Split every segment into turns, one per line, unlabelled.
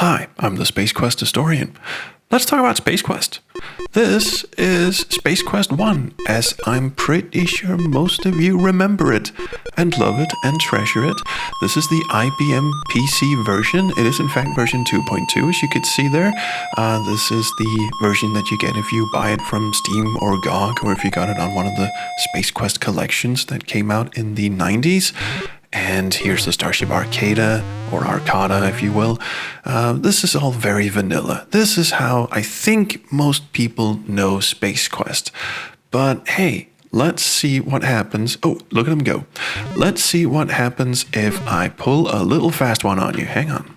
Hi, I'm the Space Quest historian. Let's talk about Space Quest. This is Space Quest 1, as I'm pretty sure most of you remember it and love it and treasure it. This is the IBM PC version. It is in fact version 2.2, as you could see there. This is the version that you get if you buy it from Steam or GOG, or if you got it on one of the Space Quest collections that came out in the 90s. And here's the Starship Arcada, or Arcada, if you will. This is all very vanilla. This is how I think most people know Space Quest. But hey, let's see what happens. Oh, look at him go. Let's see what happens if I pull a little fast one on you. Hang on.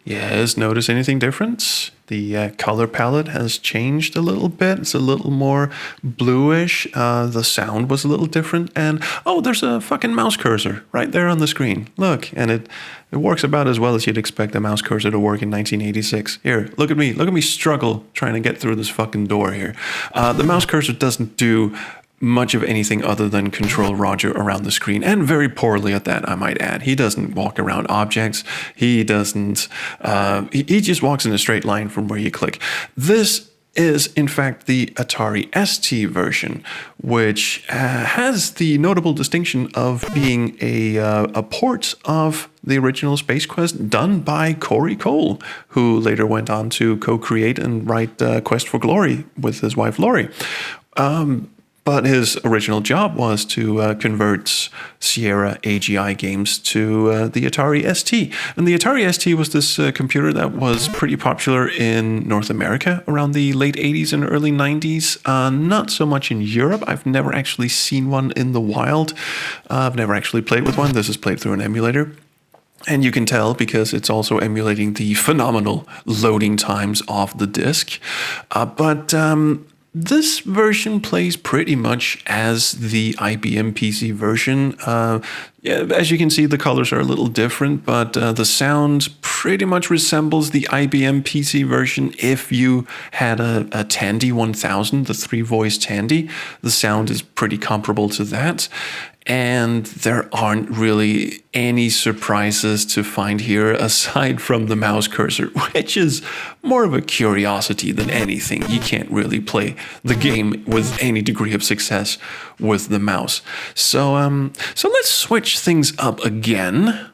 Yes, notice anything different? The color palette has changed a little bit. It's a little more bluish. The sound was a little different. And, oh, there's a fucking mouse cursor right there on the screen. Look, and it works about as well as you'd expect a mouse cursor to work in 1986. Here, look at me. Look at me struggle trying to get through this fucking door here. The mouse cursor doesn't do much of anything other than control Roger around the screen, and very poorly at that, I might add. He doesn't walk around objects. He doesn't, he just walks in a straight line from where you click. This is, in fact, the Atari ST version, which has the notable distinction of being a port of the original Space Quest done by Corey Cole, who later went on to co-create and write Quest for Glory with his wife, Laurie. But his original job was to convert Sierra AGI games to the Atari ST. And the Atari ST was this computer that was pretty popular in North America around the late 80s and early 90s. Not so much in Europe. I've never actually seen one in the wild. I've never actually played with one. This is played through an emulator. And you can tell because it's also emulating the phenomenal loading times of the disc. This version plays pretty much as the IBM PC version. As you can see, the colors are a little different, but the sound pretty much resembles the IBM PC version. If you had a Tandy 1000, the 3-voice Tandy, the sound is pretty comparable to that. And there aren't really any surprises to find here aside from the mouse cursor, which is more of a curiosity than anything. You can't really play the game with any degree of success with the mouse. So let's switch things up again.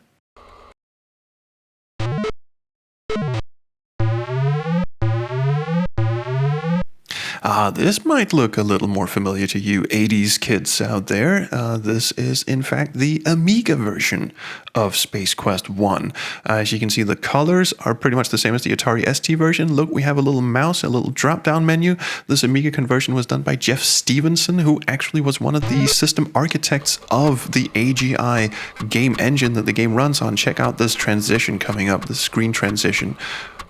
This might look a little more familiar to you 80s kids out there. This is, in fact, the Amiga version of Space Quest 1. As you can see, the colors are pretty much the same as the Atari ST version. Look, we have a little mouse, a little drop-down menu. This Amiga conversion was done by Jeff Stevenson, who actually was one of the system architects of the AGI game engine that the game runs on. Check out this transition coming up, the screen transition,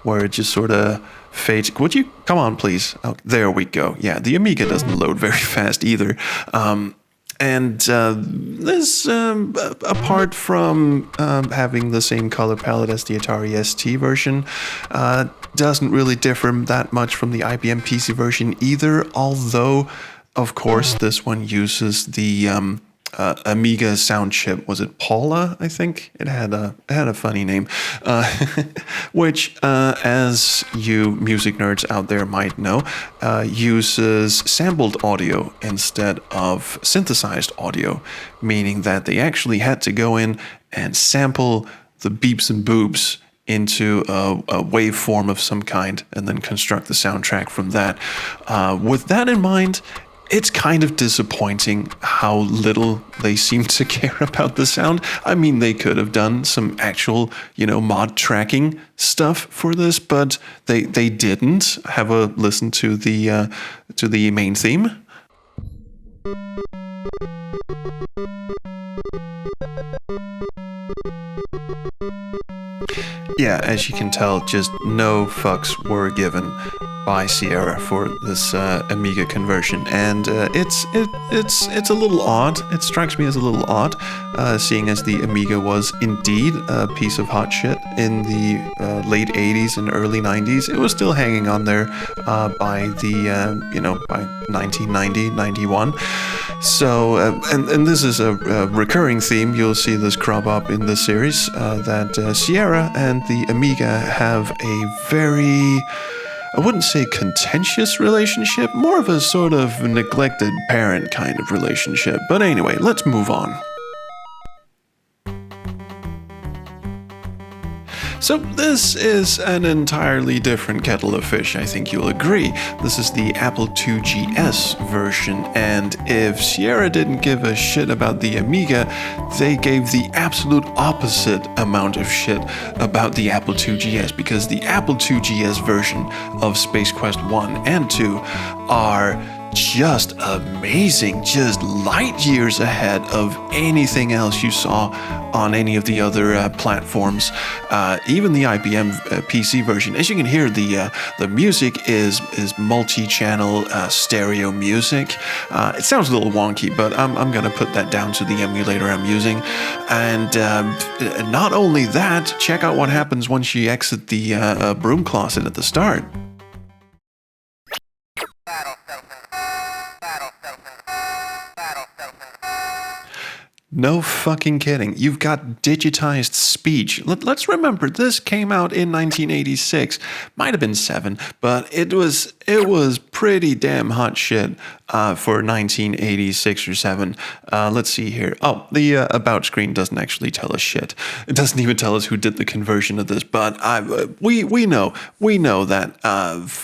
where it just sort of fades. Would you come on, please? Oh, there we go. Yeah, the Amiga doesn't load very fast either. This, apart from having the same color palette as the Atari ST version, doesn't really differ that much from the IBM PC version either. Although, of course, this one uses the Amiga sound chip. Was it Paula? I think it had a funny name, which, as you music nerds out there might know, uses sampled audio instead of synthesized audio, meaning that they actually had to go in and sample the beeps and boops into a waveform of some kind and then construct the soundtrack from that. With that in mind, it's kind of disappointing how little they seem to care about the sound. I mean, they could have done some actual, mod tracking stuff for this, but they didn't. Have a listen to the main theme. Yeah, as you can tell, just no fucks were given by Sierra for this Amiga conversion, and it's a little odd. It strikes me as a little odd, seeing as the Amiga was indeed a piece of hot shit in the late 80s and early 90s. It was still hanging on there by by 1990, 91. So, and this is a recurring theme. You'll see this crop up in the series that Sierra and the Amiga have a very, I wouldn't say contentious relationship, more of a sort of neglected parent kind of relationship. But anyway, let's move on. So this is an entirely different kettle of fish, I think you'll agree. This is the Apple IIgs version, and if Sierra didn't give a shit about the Amiga, they gave the absolute opposite amount of shit about the Apple IIgs, because the Apple IIgs version of Space Quest 1 and 2 are just amazing, just light years ahead of anything else you saw on any of the other platforms. Even the IBM PC version, as you can hear, the music is multi-channel stereo music. It sounds a little wonky, but I'm gonna put that down to the emulator I'm using. And not only that, check out what happens once you exit the broom closet at the start. No fucking kidding. You've got digitized speech. Let's remember, this came out in 1986. Might have been 7, but it was pretty damn hot shit for 1986 or 7. Let's see here. Oh, the about screen doesn't actually tell us shit. It doesn't even tell us who did the conversion of this. But we know that.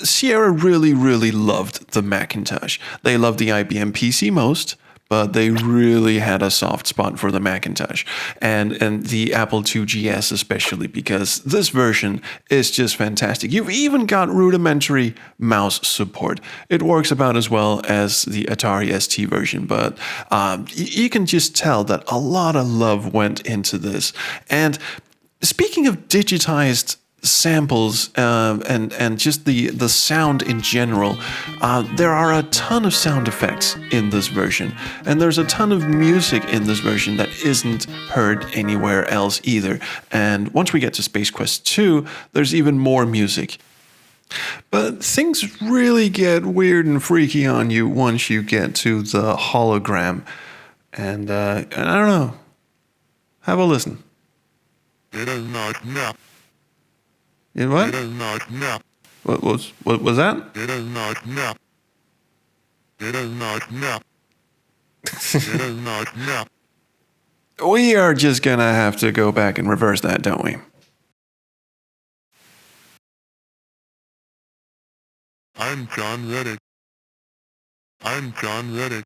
Sierra really loved the Macintosh. They loved the IBM PC most, but they really had a soft spot for the Macintosh and the Apple IIgs especially, because this version is just fantastic. You've even got rudimentary mouse support. It works about as well as the Atari ST version, but you can just tell that a lot of love went into this. And speaking of digitized samples and just the sound in general, there are a ton of sound effects in this version, and there's a ton of music in this version that isn't heard anywhere else either. And once we get to Space Quest 2, there's even more music. But things really get weird and freaky on you once you get to the hologram, and I don't know. Have a listen.
It is not enough.
What?
It is not enough.
What was that?
It is not enough. It is not enough. It is not enough.
We are just gonna have to go back and reverse that, don't we?
I'm John Reddick. I'm John Reddick.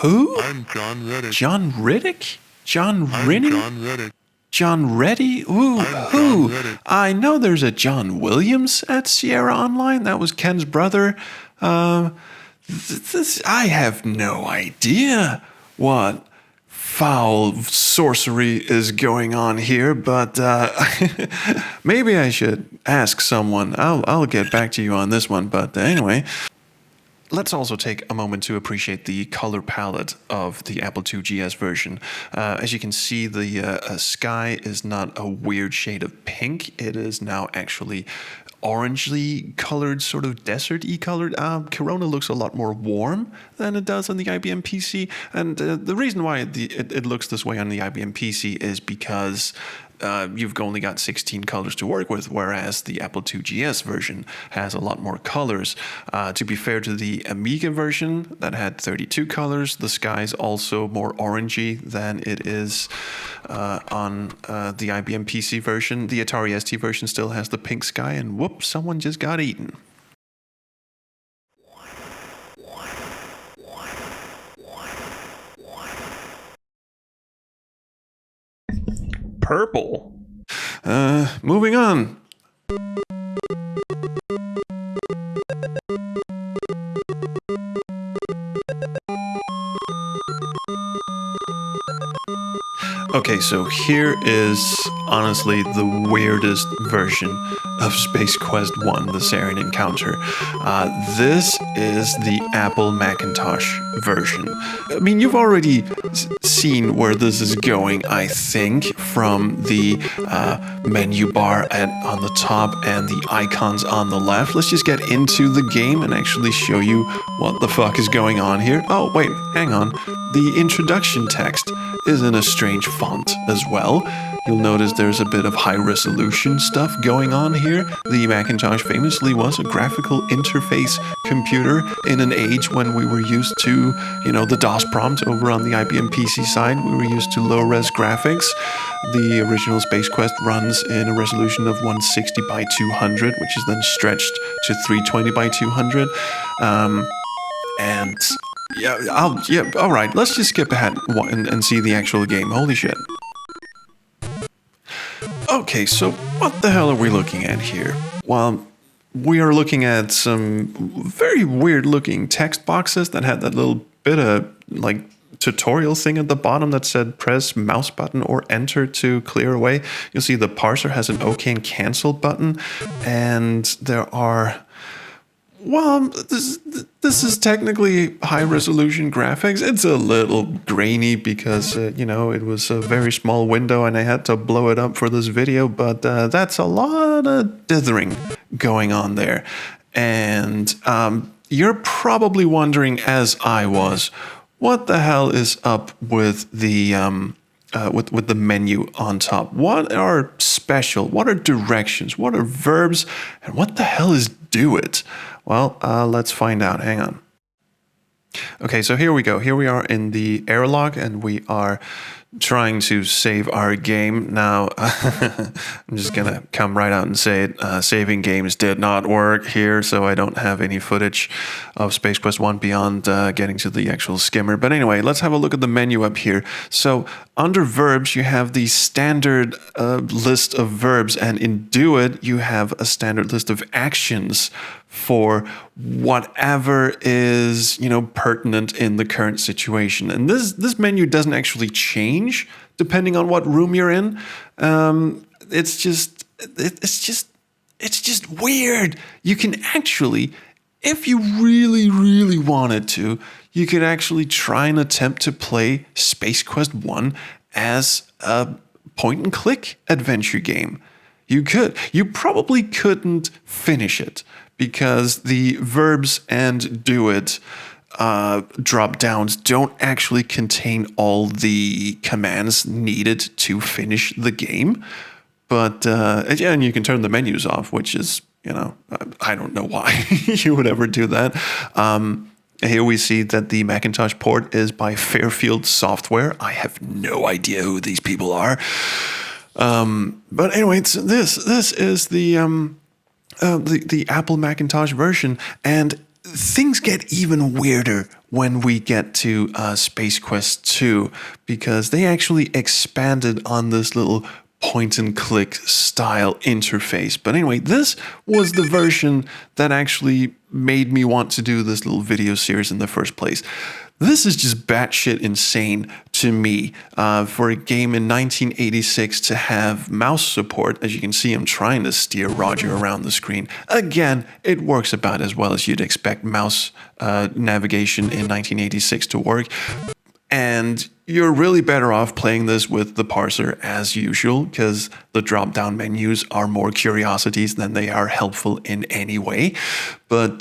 Who?
I'm John Reddick.
John Riddick? John
I'm
Rennie?
John Reddick.
John Reddy? Ooh,
I'm
who?
John Reddick.
I know there's a John Williams at Sierra Online. That was Ken's brother. I have no idea what foul sorcery is going on here, but maybe I should ask someone. I'll get back to you on this one, but anyway. Let's also take a moment to appreciate the color palette of the Apple IIgs version. As you can see, the sky is not a weird shade of pink. It is now actually orangely colored, sort of desert-y colored. Corona looks a lot more warm than it does on the IBM PC. And the reason why it looks this way on the IBM PC is because you've only got 16 colors to work with, whereas the Apple IIgs version has a lot more colors. To be fair to the Amiga version that had 32 colors, the sky's also more orangey than it is on the IBM PC version. The Atari ST version still has the pink sky, and whoops, someone just got eaten. Purple. Moving on. Okay, so here is honestly the weirdest version of Space Quest 1, the Sarin Encounter. This is the Apple Macintosh version. I mean, you've already seen where this is going, I think, from the menu bar on the top and the icons on the left. Let's just get into the game and actually show you what the fuck is going on here. Oh, wait, hang on. The introduction text is in a strange font as well. You'll notice there's a bit of high resolution stuff going on here. The Macintosh famously was a graphical interface computer in an age when we were used to, the DOS prompt over on the IBM PC side. We were used to low-res graphics. The original Space Quest runs in a resolution of 160 by 200, which is then stretched to 320 by 200. All right, let's just skip ahead and see the actual game. Holy shit. Okay, so what the hell are we looking at here? Well, we are looking at some very weird looking text boxes that had that little bit of tutorial thing at the bottom that said press mouse button or enter to clear away. You'll see the parser has an OK and cancel button, and there are... Well, this is technically high-resolution graphics. It's a little grainy because, it was a very small window and I had to blow it up for this video, but that's a lot of dithering going on there. And you're probably wondering, as I was, what the hell is up with the... with the menu on top? What are special? What are directions? What are verbs? And what the hell is do it? Well, let's find out. Hang on. Okay, so here we go. Here we are in the error log, and we are trying to save our game. Now, I'm just going to come right out and say it. Saving games did not work here, so I don't have any footage of Space Quest 1 beyond getting to the actual skimmer. But anyway, let's have a look at the menu up here. So under verbs, you have the standard list of verbs, and in Do It, you have a standard list of actions for whatever is, pertinent in the current situation. And this menu doesn't actually change depending on what room you're in. It's just weird. You can actually, if you really, really wanted to, you could actually try and attempt to play Space Quest 1 as a point-and-click adventure game. You could. You probably couldn't finish it because the verbs and do it drop downs don't actually contain all the commands needed to finish the game. But and you can turn the menus off, which is, I don't know why you would ever do that. Here we see that the Macintosh port is by Fairfield Software. I have no idea who these people are. But anyway, this is the Apple Macintosh version, and things get even weirder when we get to Space Quest 2, because they actually expanded on this little point-and-click style interface. But anyway, this was the version that actually made me want to do this little video series in the first place. This is just batshit insane to me for a game in 1986 to have mouse support. As you can see, I'm trying to steer Roger around the screen. Again, it works about as well as you'd expect mouse navigation in 1986 to work. And you're really better off playing this with the parser as usual, because the drop-down menus are more curiosities than they are helpful in any way. But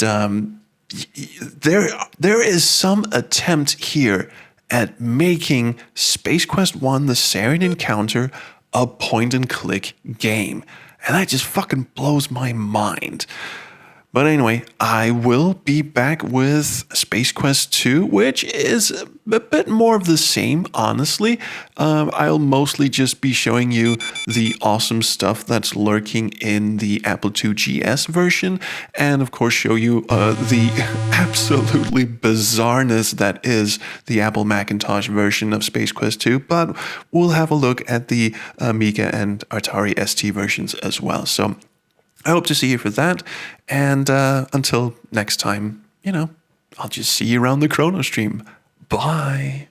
there is some attempt here at making Space Quest 1, the Sarin Encounter, a point-and-click game. And that just fucking blows my mind. But anyway, I will be back with Space Quest 2, which is a bit more of the same, honestly. I'll mostly just be showing you the awesome stuff that's lurking in the Apple II GS version, and of course show you the absolutely bizarreness that is the Apple Macintosh version of Space Quest 2, but we'll have a look at the Amiga and Atari ST versions as well. So I hope to see you for that, and until next time, I'll just see you around the Chrono Stream. Bye.